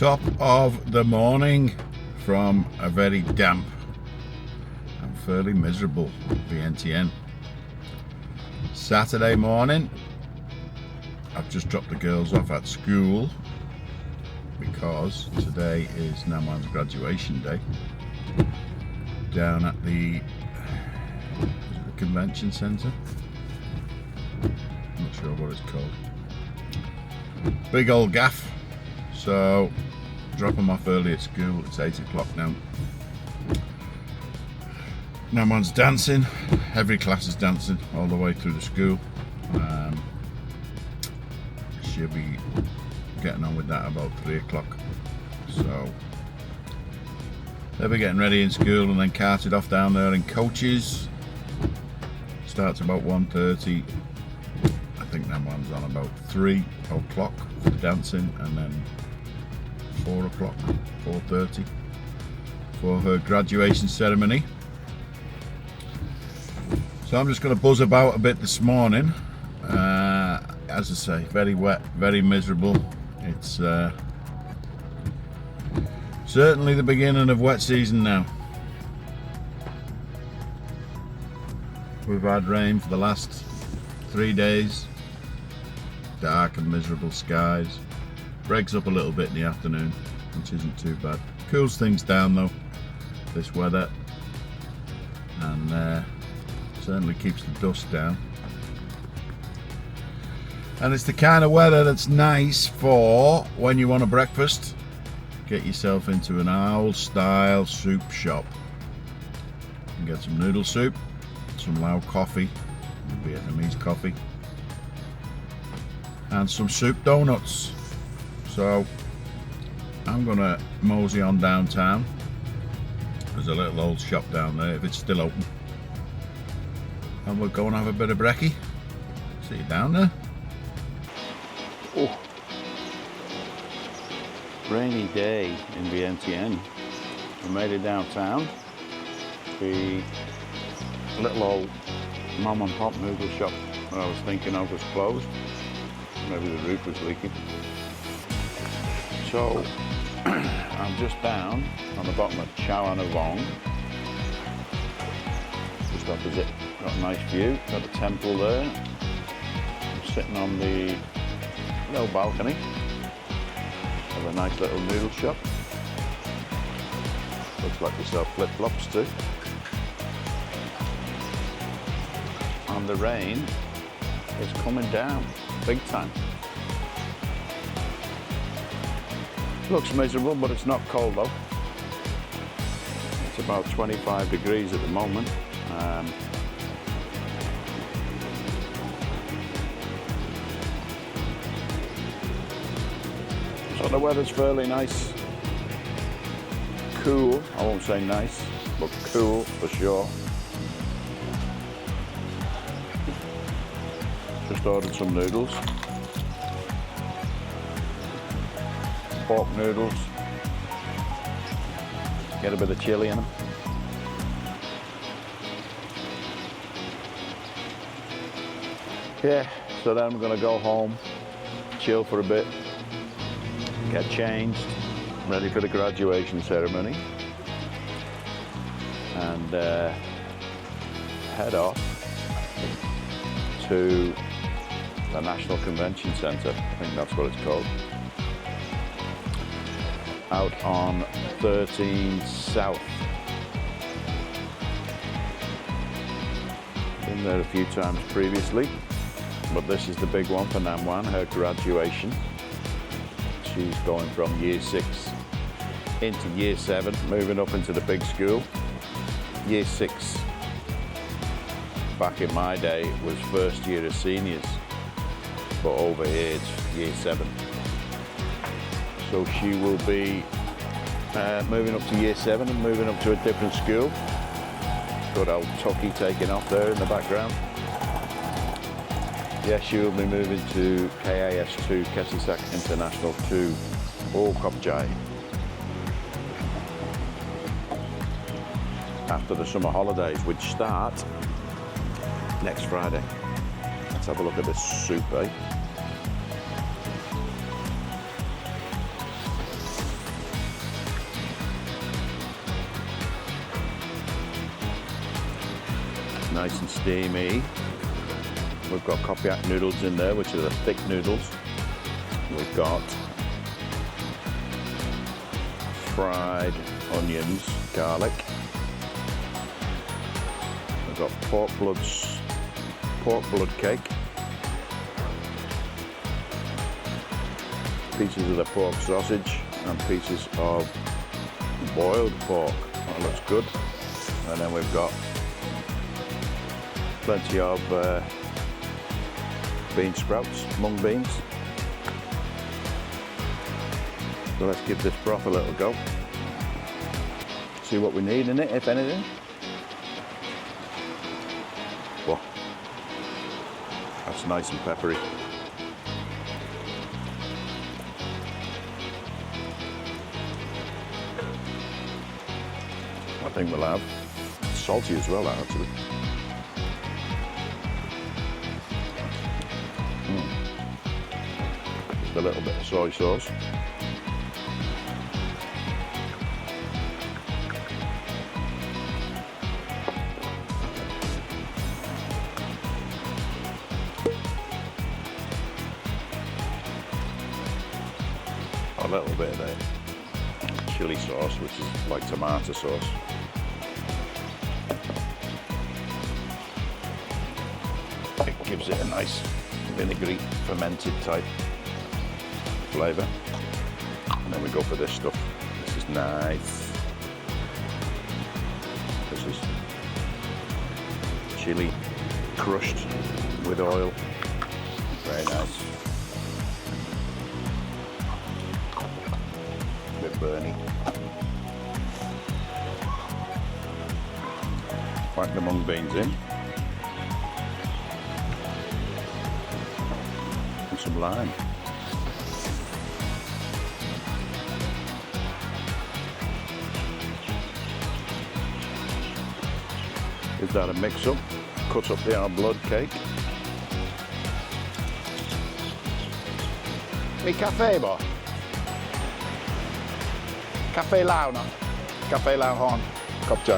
Top of the morning from a very damp and fairly miserable Vientiane. Saturday morning, I've just dropped the girls off at school because today is Naman's graduation day down at the convention centre. I'm not sure what it's called. Big old gaff. So drop them off early at school. It's 8 o'clock now. Naman's dancing. Every class is dancing all the way through the school. She'll be getting on with that about 3 o'clock. So they'll be getting ready in school and then carted off down there in coaches. Starts about 1:30. I think Naman's on about 3 o'clock for dancing, and then 4 o'clock, 4:30 for her graduation ceremony. So I'm just going to buzz about a bit this morning. As I say, very wet, very miserable. It's certainly the beginning of wet season now. We've had rain for the last 3 days. Dark and miserable skies. Breaks up a little bit in the afternoon, which isn't too bad. Cools things down though, this weather, and certainly keeps the dust down. And it's the kind of weather that's nice for when you want a breakfast. Get yourself into an old style soup shop and get some noodle soup, some Lao coffee, Vietnamese coffee, and some soup donuts. So I'm gonna mosey on downtown. There's a little old shop down there, if it's still open, and we'll go and have a bit of brekkie. See you down there. Oh. Rainy day in Vientiane. We made it downtown. The little old mom and pop noodle shop that I was thinking of was closed. Maybe the roof was leaking. So I'm just down on the bottom of Chao Vong, just opposite. Got a nice view, got a temple there. I'm sitting on the little balcony of a nice little noodle shop. Looks like they sell flip-flops too. And the rain is coming down big time. Looks miserable, but it's not cold though. It's about 25 degrees at the moment. So the weather's fairly nice. Cool, I won't say nice, but cool for sure. Just ordered some noodles. Pork noodles. Get a bit of chilli in them. Yeah, so then I'm gonna go home, chill for a bit, get changed, ready for the graduation ceremony, and head off to the National Convention Centre. I think that's what it's called. Out on 13 South. Been there a few times previously, but this is the big one for Namwan, her graduation. She's going from year 6 into year 7, moving up into the big school. Year 6, back in my day, was first year of seniors, but over here it's year 7. So she will be moving up to year 7 and moving up to a different school. Good old Tucky taking off there in the background. Yeah, she will be moving to KAS2, Kesisak International 2, All Kopjai. After the summer holidays, which start next Friday. Let's have a look at this soup, eh? nice and steamy. We've got copycat noodles in there, which are the thick noodles. We've got fried onions, garlic. We've got pork blood cake. Pieces of the pork sausage and pieces of boiled pork. That looks good. And then we've got plenty of bean sprouts, mung beans. So let's give this broth a little go. See what we need in it, if anything. Whoa, that's nice and peppery. I think we'll have salty as well, actually. Just a little bit of soy sauce. A little bit of the chilli sauce, which is like tomato sauce. It gives it a nice vinegary, fermented type flavour. And then we go for this stuff. This is nice. This is chilli crushed with oil. Very nice. A bit burny. Whack the mung beans in. And some lime. Is that a mix-up? Cut up the our blood cake. Mi caffè bo? Caffè lao no? Caffè lao hon. Copใจ.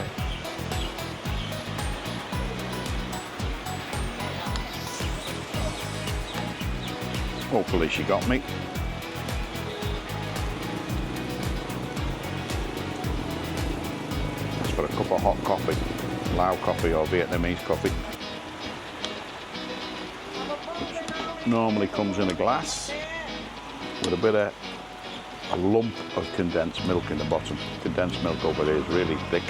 Hopefully she got me. That's for a cup of hot coffee. Lao coffee or Vietnamese coffee. Which normally comes in a glass with a bit of a lump of condensed milk in the bottom. Condensed milk over there is really thick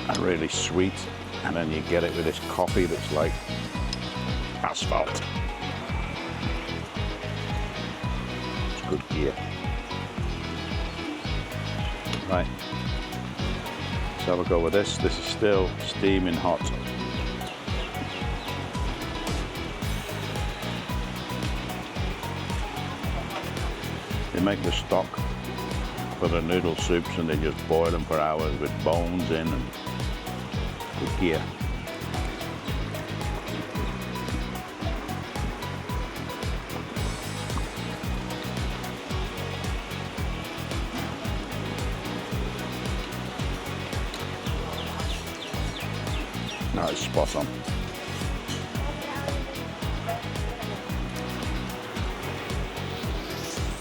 and really sweet, and then you get it with this coffee that's like asphalt. It's good gear. Right, let's have a go with this. This is still steaming hot. They make the stock for the noodle soups and they just boil them for hours with bones in and good gear. No, it's spot on.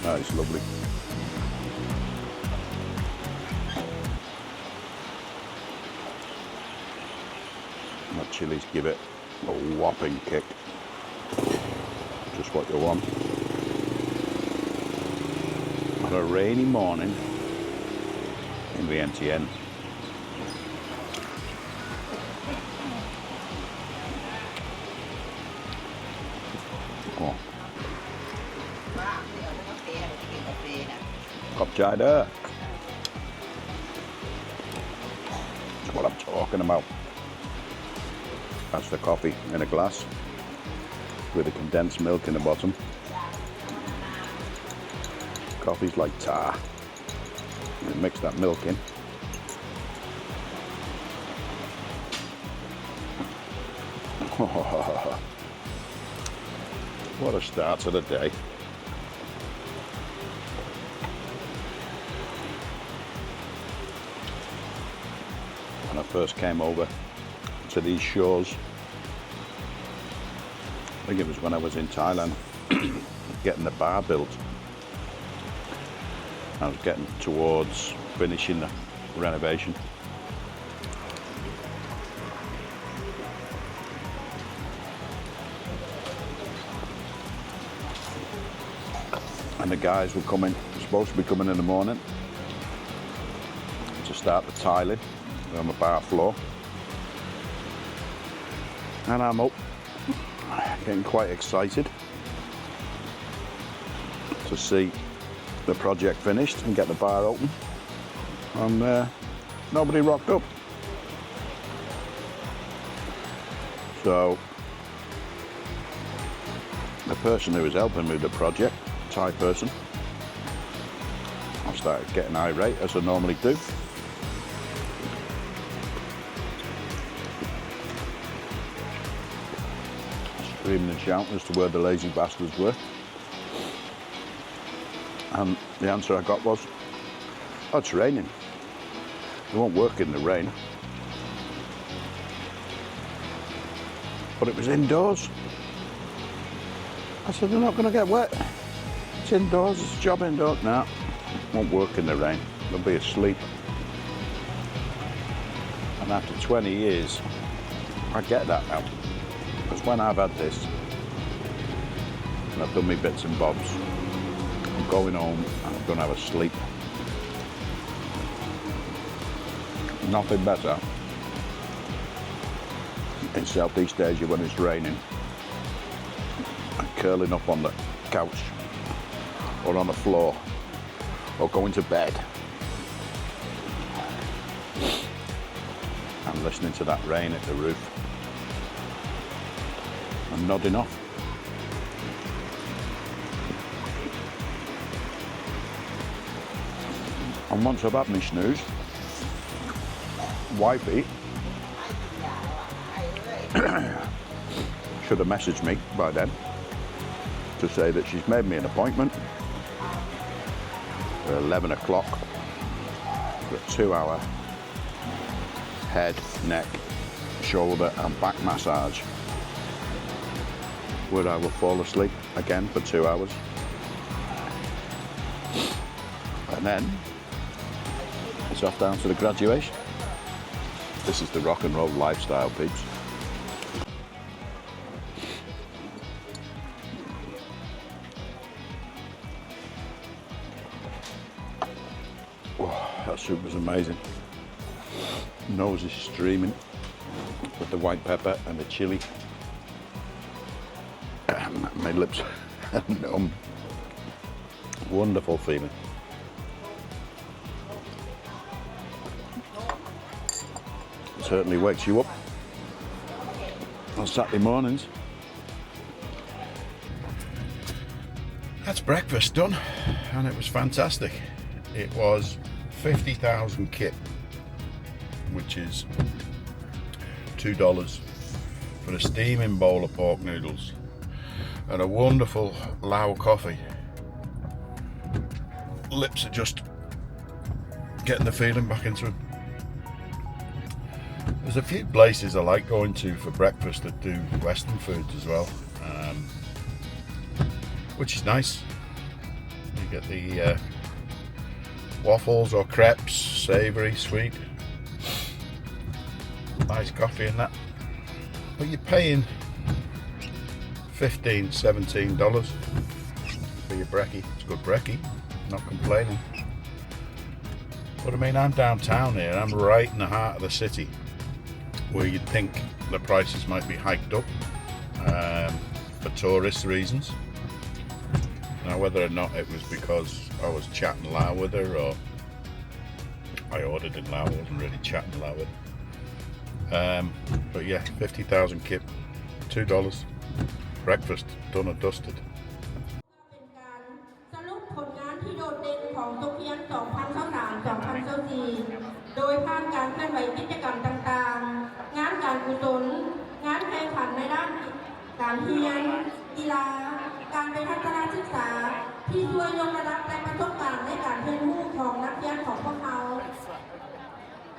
That is lovely. The chilies give it a whopping kick. Just what you want. On a rainy morning in Vientiane. Oh. Copใจเด้อ. That's what I'm talking about. That's the coffee in a glass with the condensed milk in the bottom. Coffee's like tar. You mix that milk in. What a start to the day. when I first came over to these shores. I think it was when I was in Thailand getting the bar built. I was getting towards finishing the renovation. And the guys were supposed to be coming in the morning to start the tiling on the bar floor. And I'm up, getting quite excited to see the project finished and get the bar open. And nobody rocked up. So the person who was helping me with the project, Thai person, I started getting irate as I normally do. Screaming and shouting as to where the lazy bastards were. And the answer I got was, oh, it's raining. They won't work in the rain. But it was indoors. I said, they're not going to get wet. It's indoors, it's a job indoors. No, won't work in the rain. They'll be asleep. And after 20 years, I get that now. Because when I've had this, and I've done my bits and bobs, I'm going home and I'm going to have a sleep. Nothing better in Southeast Asia when it's raining and curling up on the couch or on the floor or going to bed and listening to that rain at the roof and nodding off. And once I've had my snooze, wifey should have messaged me by then to say that she's made me an appointment at 11 o'clock for a 2-hour head, neck, shoulder and back massage where I will fall asleep again for 2 hours. And then it's off down to the graduation. This is the rock and roll lifestyle, peeps. Oh, that soup was amazing. Nose is streaming with the white pepper and the chilli. My lips are numb. Wonderful feeling. Certainly wakes you up on Saturday mornings. That's breakfast done, and it was fantastic. It was 50,000 kip, which is $2 for a steaming bowl of pork noodles and a wonderful Lao coffee. Lips are just getting the feeling back into them. There's a few places I like going to for breakfast that do Western foods as well, which is nice. You get the waffles or crepes, savoury, sweet, nice coffee and that. But you're paying $15, $17 for your brekkie. It's good brekkie, not complaining. But I mean, I'm downtown here, I'm right in the heart of the city, where you'd think the prices might be hiked up for tourist reasons. Now, whether or not it was because I was chatting Lao with her or I ordered in Lao, I wasn't really chatting Lao with her. But yeah, 50,000 kip, $2, breakfast done and dusted.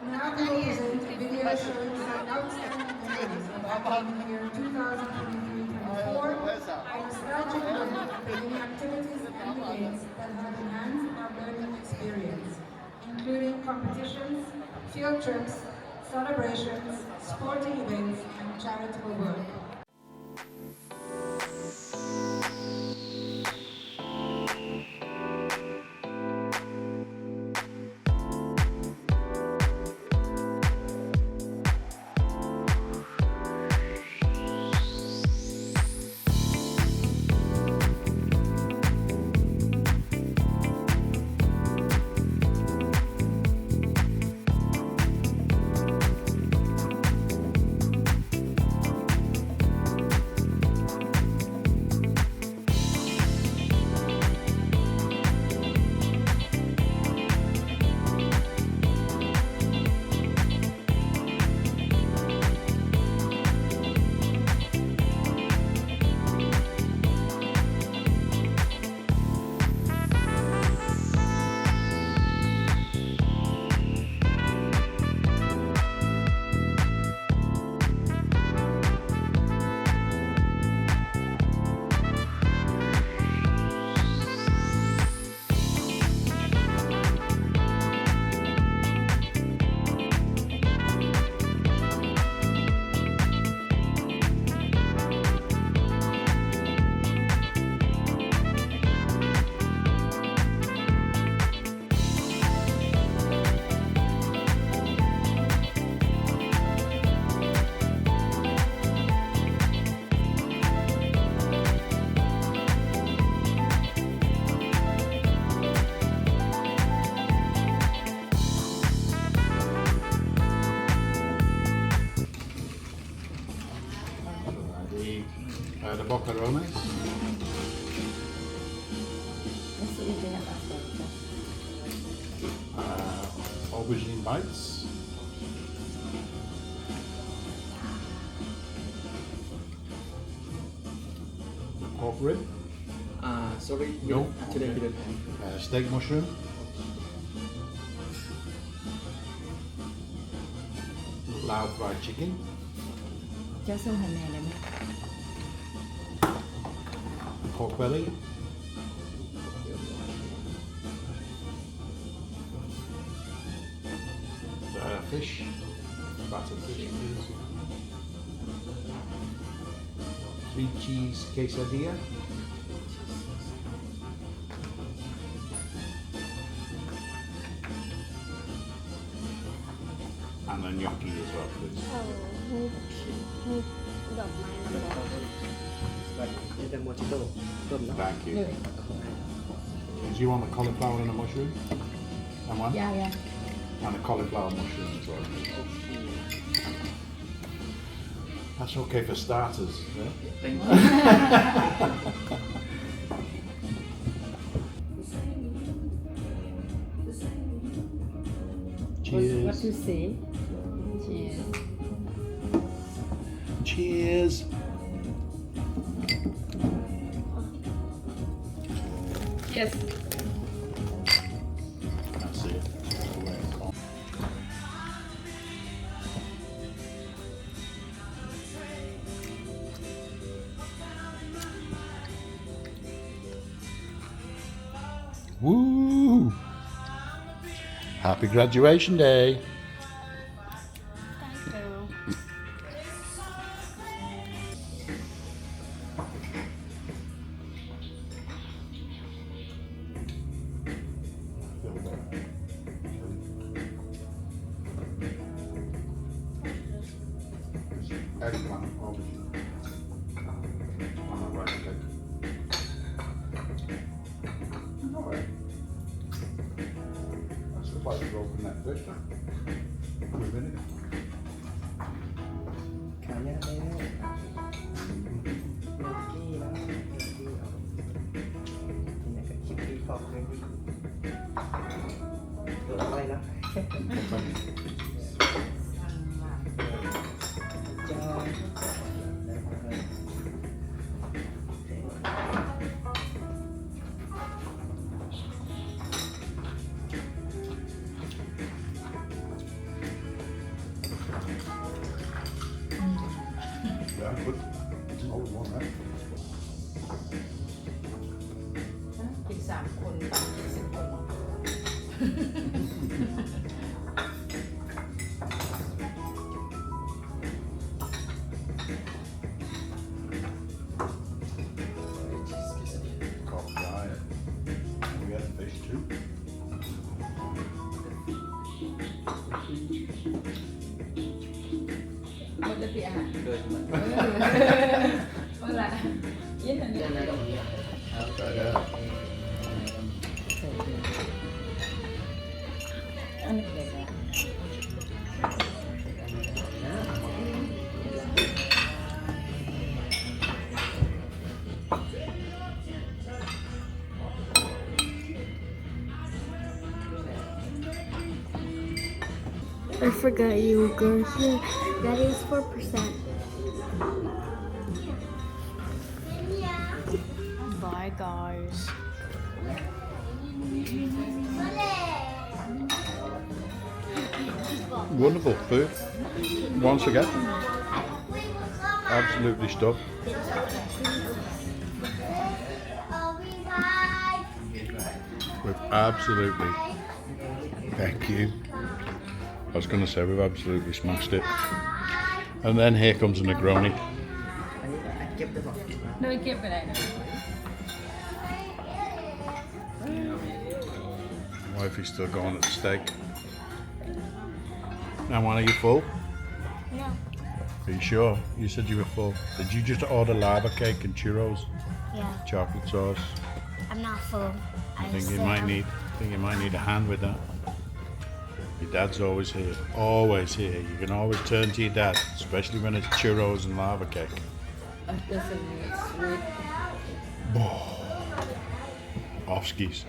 Now we will present a video showing the outstanding memories of academic year 2023-24 and nostalgic look at the many activities and debates that have enhanced our learning experience, including competitions, field trips, celebrations, sporting events, and charitable work. The boccarones. Aubergine bites. Pork rib. Sorry, No. today we Okay. don't have. Steak mushroom. Lao fried chicken. เจ้าส่งให้แม่ได้ไหม Pork belly. Fish. Battered fish, please. Sweet cheese quesadilla. And a gnocchi as well, please. ดอกไม้น้ำดอก นี่เป็นโมจิโต้ต้มนะ Thank เหนื่ you. อย Do you want the cauliflower and a mushroom? And one? ยายา And a cauliflower mushroom as well. That's okay for starters. Yeah? Thank you. What Cheers. to say Cheers Cheers. Yes That's it. Woo! Happy graduation day. Thank you Eggplant, obviously. On the right, okay. Alright. That's the place to open that fish. For a minute. ขายากแล้วเมื่อกี้แล้วเมื่อกี้เอาที่ไหนกับชิปปี้ขอบเลยตัวอะไรนะจอย Cheers. Cock diet. We had fish too. Một là bị à? เกิดมา Hoặc là yên là เรื่องนั้นตรงนี้ครับ ăn được rồi. I forgot you were going here. That is 4%. Bye, guys. Wonderful food. Once again. Absolutely stuffed. We've absolutely, thank you. I was going to say we've absolutely smashed it. And then here comes a Negroni. อันนี้ก็อัดเก็บได้ป่ะ Nơi kia phải này. Wifey's still going at the steak. Now, Juan, are you full? No. Are you sure? You said you were full. Did you just order lava cake and churros, Yeah. chocolate sauce? I'm not full. I think you might need a hand with that. Your dad's always here. Always here. You can always turn to your dad, especially when it's churros and lava cake. This is sweet. Off skis.